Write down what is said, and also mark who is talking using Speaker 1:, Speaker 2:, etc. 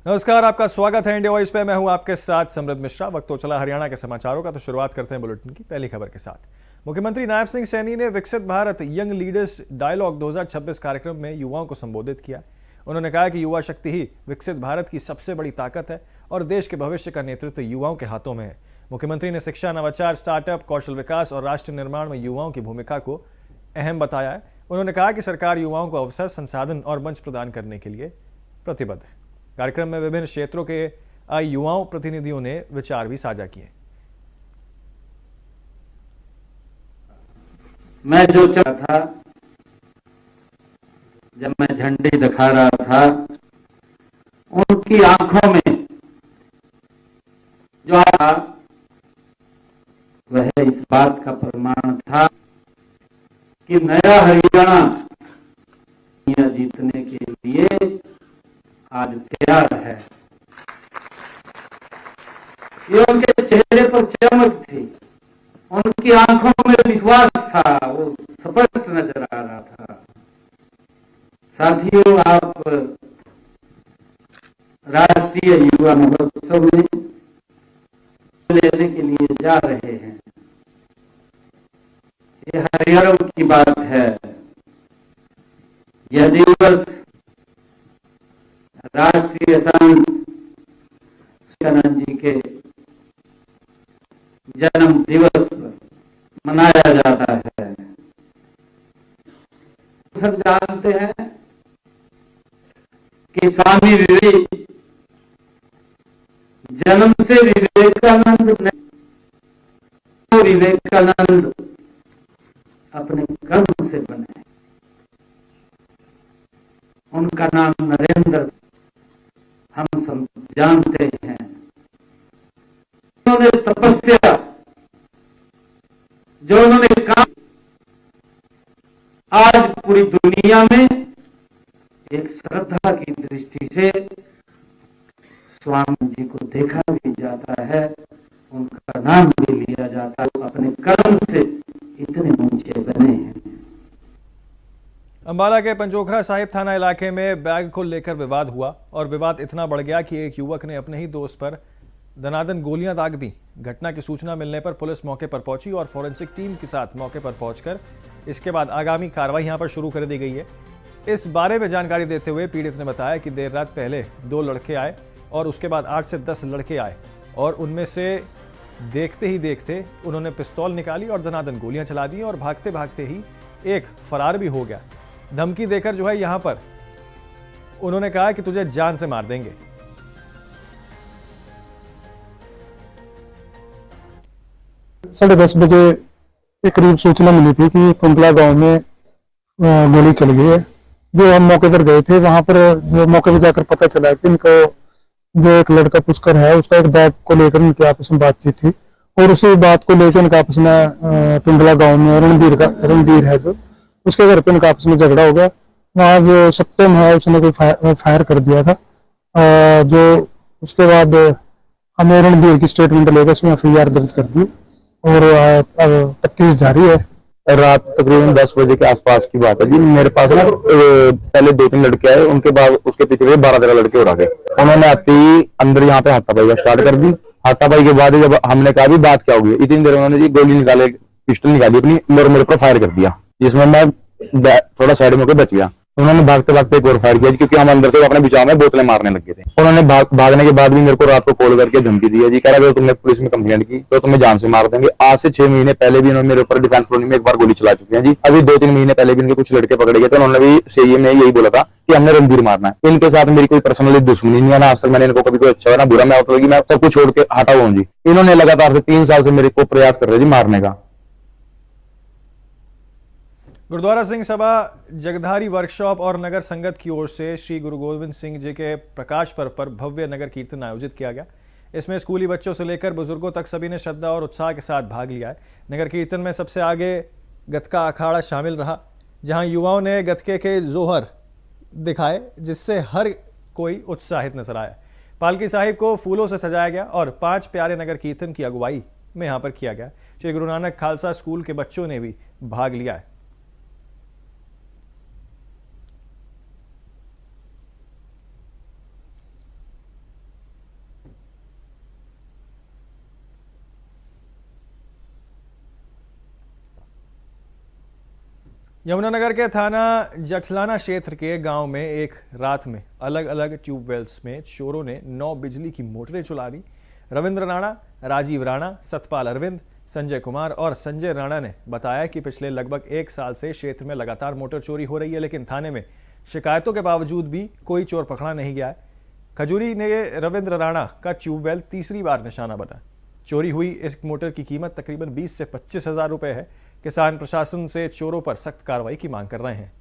Speaker 1: नमस्कार, आपका स्वागत है इंडिया वॉइस पे। मैं हूं आपके साथ समृद्ध मिश्रा। वक्त तो चला हरियाणा के समाचारों का, तो शुरुआत करते हैं बुलेटिन की पहली खबर के साथ। मुख्यमंत्री नायब सिंह सैनी ने विकसित भारत यंग लीडर्स डायलॉग 2026 कार्यक्रम में युवाओं को संबोधित किया। उन्होंने कहा कि युवा शक्ति ही विकसित भारत की सबसे बड़ी ताकत है और देश के भविष्य का नेतृत्व युवाओं के हाथों में है। मुख्यमंत्री ने शिक्षा, नवाचार, स्टार्टअप, कौशल विकास और राष्ट्र निर्माण में युवाओं की भूमिका को अहम बताया है। उन्होंने कहा कि सरकार युवाओं को अवसर, संसाधन और मंच प्रदान करने के लिए प्रतिबद्ध है। कार्यक्रम में विभिन्न क्षेत्रों के युवाओं प्रतिनिधियों ने विचार भी साझा किए।
Speaker 2: मैं जो चाह था, जब मैं झंडी दिखा रहा था, उनकी आंखों में जो था वह इस बात का प्रमाण था कि नया हरियाणा जीतने के लिए आज तैयार है। ये उनके चेहरे पर चमक थी, उनकी आंखों में विश्वास था, वो स्पष्ट नजर आ रहा था। साथियों, आप राष्ट्रीय युवा महोत्सव में लेने के लिए जा रहे हैं। ये हरियाणा की बात है। यह दिवस राष्ट्रीय संत विवेकानंद जी के जन्म दिवस मनाया जाता है। सब जानते हैं कि स्वामी विवेक जन्म से विवेकानंद नहीं, विवेकानंद अपने कर्म से बने। उनका नाम नरेंद्र, हम सब जानते हैं। उन्होंने तपस्या जो उन्होंने काम, आज पूरी दुनिया में एक श्रद्धा की दृष्टि से स्वामी जी को देखा भी जाता है, उनका नाम भी लिया जाता है। अपने कर्म से इतने ऊंचे बने हैं।
Speaker 1: अंबाला के पंजोखरा साहिब थाना इलाके में बैग को लेकर विवाद हुआ और विवाद इतना बढ़ गया कि एक युवक ने अपने ही दोस्त पर दनादन गोलियां दाग दी। घटना की सूचना मिलने पर पुलिस मौके पर पहुंची और फोरेंसिक टीम के साथ मौके पर पहुंचकर इसके बाद आगामी कार्रवाई यहां पर शुरू कर दी गई है। इस बारे में जानकारी देते हुए पीड़ित ने बताया कि देर रात पहले 2 लड़के आए और उसके बाद 8 से 10 लड़के आए और उनमें से देखते ही देखते उन्होंने पिस्तौल निकाली और दनादन गोलियां चला दी और भागते भागते ही एक फरार भी हो गया। धमकी देकर जो है यहां पर उन्होंने कहा कि तुझे जान से मार देंगे।
Speaker 3: साढ़े 10 बजे के करीब सूचना मिली थी कि कुंडला गांव में गोली चल गई है। जो हम मौके पर गए थे, वहां पर जो मौके पर जाकर पता चला कि इनको जो एक लड़का पुष्कर है, उसका एक बैग को लेकर उनकी आपस में बातचीत थी और उसी बात को लेकर उनका आपस में कुंडला गांव में रणधीर है जो, उसके घर पे इनका आपस में झगड़ा हो गया। वहाँ जो सत्यम है उसने कोई फायर कर दिया था। जो उसके बाद हमें रणधीर की स्टेटमेंट लेकर उसमें FIR दर्ज कर दी और अब तफ्तीश जारी है।
Speaker 4: रात तकरीबन 10 बजे के आसपास की बात है जी। मेरे पास ना पहले 2-3 लड़के आए, उनके बाद उसके पीछे 12-13 लड़के और आ गए। उन्होंने आते ही अंदर यहाँ पे हाथापाई स्टार्ट कर दी। हाथापाई के बाद जब हमने कहा भी बात क्या होगी, इतनी देर उन्होंने जी गोली निकाले, पिस्टल निकाली अपनी, मेरे पर फायर कर दिया, जिसमें मैं थोड़ा साइड में होकर बच गया। उन्होंने भागते भागते एक और फायर किया क्योंकि हम अंदर से अपने बचाव में बोतलें मारने लग गए थे। उन्होंने भागने के बाद भी मेरे को रात को कॉल करके धमकी दी है जी, कह रहा है तुमने पुलिस में कंप्लेंट की तो तुम्हें जान से मार देंगे। आज से 6 महीने पहले भी इन्होंने मेरे ऊपर डिफेंस कॉलोनी में एक बार गोली चला चुके हैं जी। अभी 2-3 महीने पहले भी इनके कुछ लड़के पकड़े गए थे, उन्होंने भी सही में यही बोला था कि हमने रणधीर मारना है। इनके साथ मेरी कोई पर्सनली दुश्मनी नहीं है, ना आज तक मैंने इनको कभी कोई अच्छा ना बुरा मैं होता मैं सब कुछ छोड़ के हटा हुआ हूँ जी। इन्होंने लगातार से 3 साल से मेरे को प्रयास कर रहे जी मारने का।
Speaker 1: गुरुद्वारा सिंह सभा जगधारी वर्कशॉप और नगर संगत की ओर से श्री गुरु गोविंद सिंह जी के प्रकाश पर्व पर भव्य नगर कीर्तन आयोजित किया गया। इसमें स्कूली बच्चों से लेकर बुजुर्गों तक सभी ने श्रद्धा और उत्साह के साथ भाग लिया है। नगर कीर्तन में सबसे आगे गतका अखाड़ा शामिल रहा, जहां युवाओं ने गतके के जोहर दिखाए, जिससे हर कोई उत्साहित नजर आया। पालकी साहिब को फूलों से सजाया गया और 5 प्यारे नगर कीर्तन की अगुवाई में यहाँ पर किया गया। श्री गुरु नानक खालसा स्कूल के बच्चों ने भी भाग लिया है। यमुनानगर के थाना जठलाना क्षेत्र के गांव में एक रात में अलग अलग ट्यूबवेल्स में चोरों ने 9 बिजली की मोटरें चुरा ली। रविंद्र राणा, राजीव राणा, सतपाल अरविंद, संजय कुमार और संजय राणा ने बताया कि पिछले लगभग 1 साल से क्षेत्र में लगातार मोटर चोरी हो रही है, लेकिन थाने में शिकायतों के बावजूद भी कोई चोर पकड़ा नहीं गया है। खजूरी ने रविंद्र राणा का ट्यूबवेल तीसरी बार निशाना बना। चोरी हुई इस मोटर की कीमत तकरीबन 20 से 25 हज़ार रुपए है। किसान प्रशासन से चोरों पर सख्त कार्रवाई की मांग कर रहे हैं।